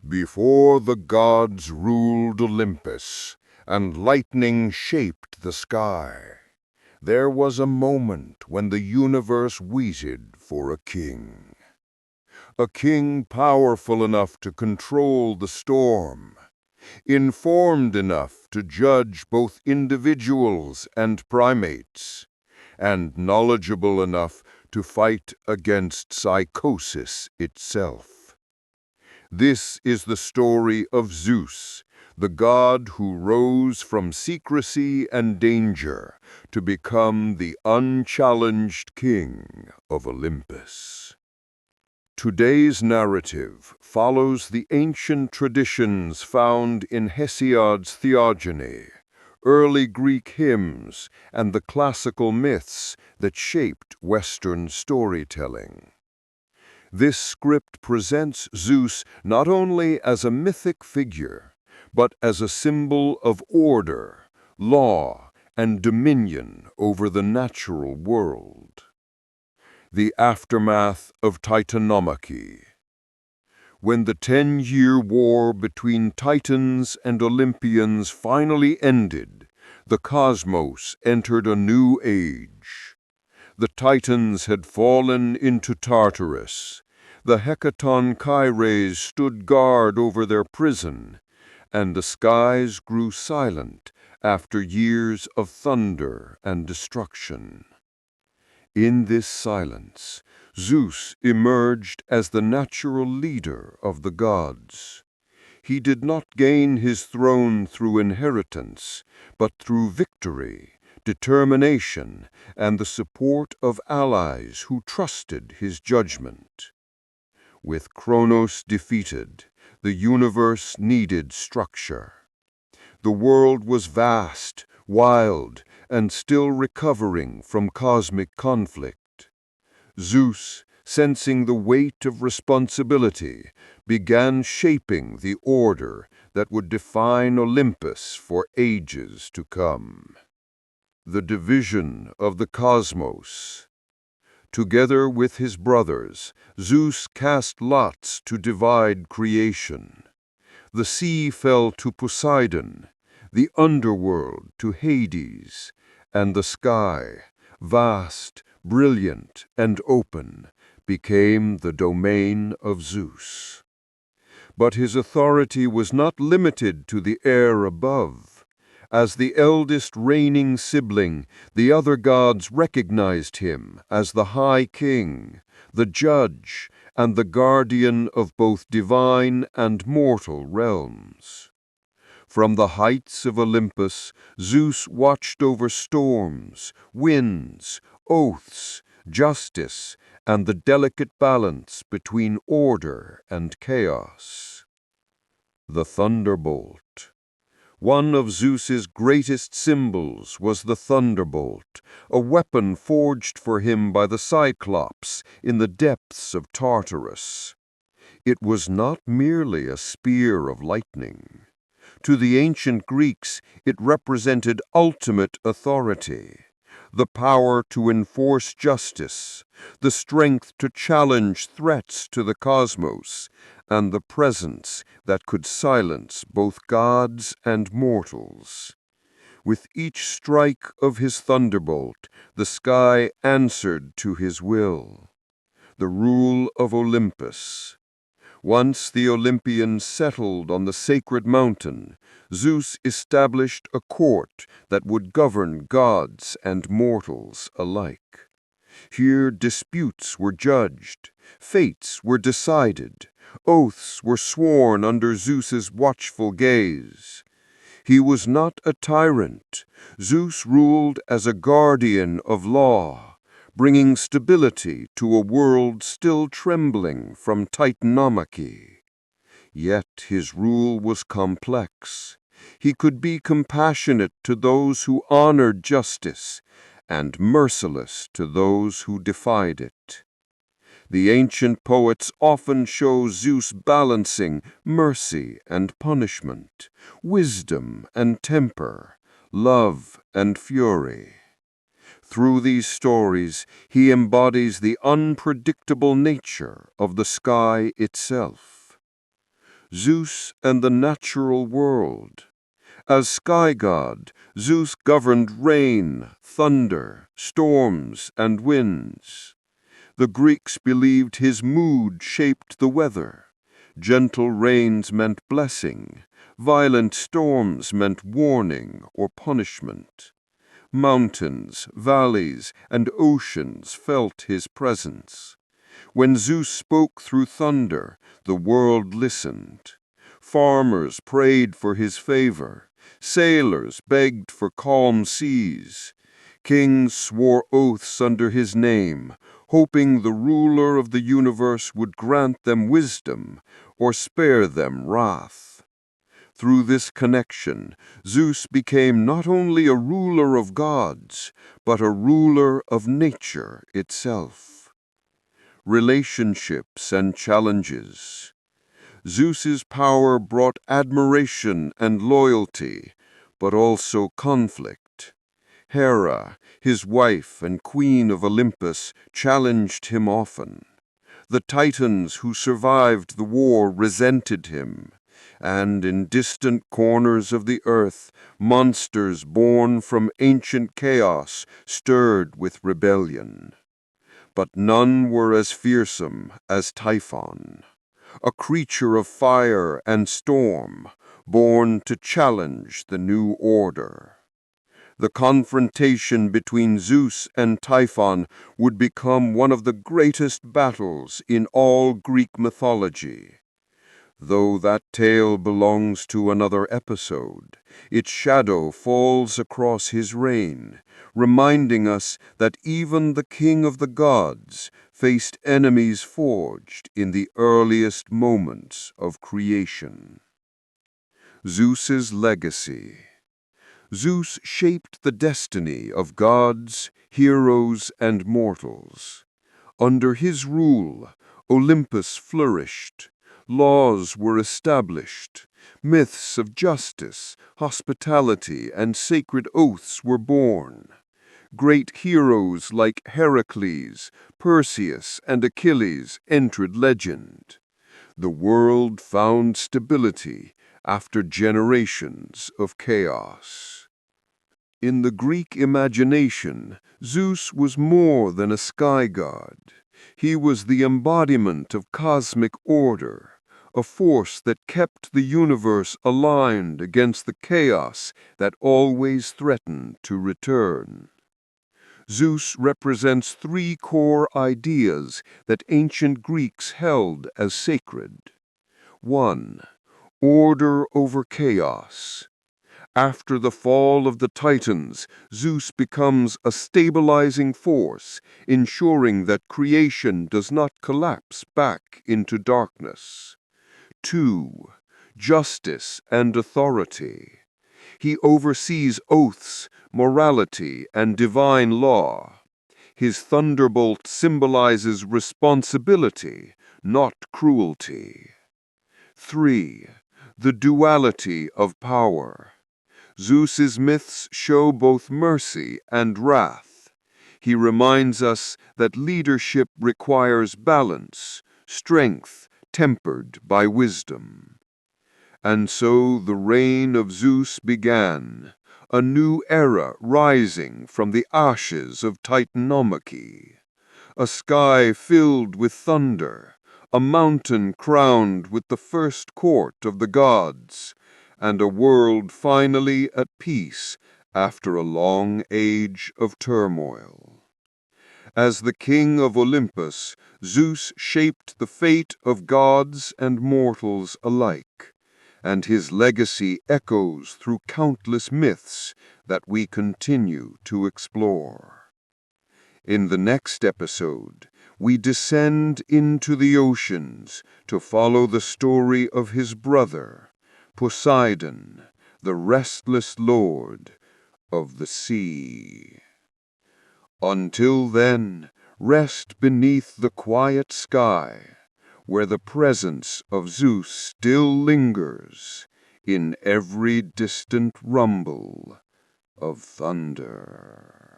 Before the gods ruled Olympus, and lightning shaped the sky, there was a moment when the universe waited for a king. A king powerful enough to control the storm, informed enough to judge both individuals and primates, and knowledgeable enough to fight against psychosis itself. This is the story of Zeus, the god who rose from secrecy and danger to become the unchallenged king of Olympus. Today's narrative follows the ancient traditions found in Hesiod's Theogony, early Greek hymns, and the classical myths that shaped Western storytelling. This script presents Zeus not only as a mythic figure, but as a symbol of order, law, and dominion over the natural world. The aftermath of Titanomachy. When the 10-year war between Titans and Olympians finally ended, the cosmos entered a new age. The Titans had fallen into Tartarus. The Hecaton Kyres stood guard over their prison, and the skies grew silent after years of thunder and destruction. In this silence, Zeus emerged as the natural leader of the gods. He did not gain his throne through inheritance, but through victory, determination, and the support of allies who trusted his judgment. With Kronos defeated, the universe needed structure. The world was vast, wild, and still recovering from cosmic conflict. Zeus, sensing the weight of responsibility, began shaping the order that would define Olympus for ages to come. The division of the cosmos. Together with his brothers, Zeus cast lots to divide creation. The sea fell to Poseidon, the underworld to Hades, and the sky, vast, brilliant, and open, became the domain of Zeus. But his authority was not limited to the air above. As the eldest reigning sibling, the other gods recognized him as the High King, the judge, and the guardian of both divine and mortal realms. From the heights of Olympus, Zeus watched over storms, winds, oaths, justice, and the delicate balance between order and chaos. The thunderbolt. One of Zeus's greatest symbols was the thunderbolt, a weapon forged for him by the Cyclops in the depths of Tartarus. It was not merely a spear of lightning. To the ancient Greeks, it represented ultimate authority, the power to enforce justice, the strength to challenge threats to the cosmos, and the presence that could silence both gods and mortals. With each strike of his thunderbolt, the sky answered to his will. The rule of Olympus. Once the Olympians settled on the sacred mountain, Zeus established a court that would govern gods and mortals alike. Here disputes were judged, fates were decided, oaths were sworn under Zeus's watchful gaze. He was not a tyrant. Zeus ruled as a guardian of law, bringing stability to a world still trembling from Titanomachy. Yet his rule was complex. He could be compassionate to those who honored justice, and merciless to those who defied it. The ancient poets often show Zeus balancing mercy and punishment, wisdom and temper, love and fury. Through these stories, he embodies the unpredictable nature of the sky itself. Zeus and the natural world. As sky god, Zeus governed rain, thunder, storms, and winds. The Greeks believed his mood shaped the weather. Gentle rains meant blessing. Violent storms meant warning or punishment. Mountains, valleys, and oceans felt his presence. When Zeus spoke through thunder, the world listened. Farmers prayed for his favor. Sailors begged for calm seas. Kings swore oaths under his name, hoping the ruler of the universe would grant them wisdom or spare them wrath. Through this connection, Zeus became not only a ruler of gods, but a ruler of nature itself. Relationships and challenges. Zeus's power brought admiration and loyalty, but also conflict. Hera, his wife and queen of Olympus, challenged him often. The Titans who survived the war resented him, and in distant corners of the earth, monsters born from ancient chaos stirred with rebellion. But none were as fearsome as Typhon, a creature of fire and storm, born to challenge the new order. The confrontation between Zeus and Typhon would become one of the greatest battles in all Greek mythology. Though that tale belongs to another episode, its shadow falls across his reign, reminding us that even the king of the gods faced enemies forged in the earliest moments of creation. Zeus's legacy. Zeus shaped the destiny of gods, heroes, and mortals. Under his rule, Olympus flourished. Laws were established. Myths of justice, hospitality, and sacred oaths were born. Great heroes like Heracles, Perseus, and Achilles entered legend. The world found stability after generations of chaos. In the Greek imagination, Zeus was more than a sky god. He was the embodiment of cosmic order, a force that kept the universe aligned against the chaos that always threatened to return. Zeus represents three core ideas that ancient Greeks held as sacred. 1. Order over chaos. After the fall of the Titans, Zeus becomes a stabilizing force, ensuring that creation does not collapse back into darkness. 2. Justice and authority. He oversees oaths, morality, and divine law. His thunderbolt symbolizes responsibility, not cruelty. 3. The duality of power. Zeus's myths show both mercy and wrath. He reminds us that leadership requires balance, strength tempered by wisdom. And so the reign of Zeus began, a new era rising from the ashes of Titanomachy. A sky filled with thunder, a mountain crowned with the first court of the gods, and a world finally at peace after a long age of turmoil. As the king of Olympus, Zeus shaped the fate of gods and mortals alike, and his legacy echoes through countless myths that we continue to explore. In the next episode, we descend into the oceans to follow the story of his brother, Poseidon, the restless lord of the sea. Until then, rest beneath the quiet sky, where the presence of Zeus still lingers in every distant rumble of thunder.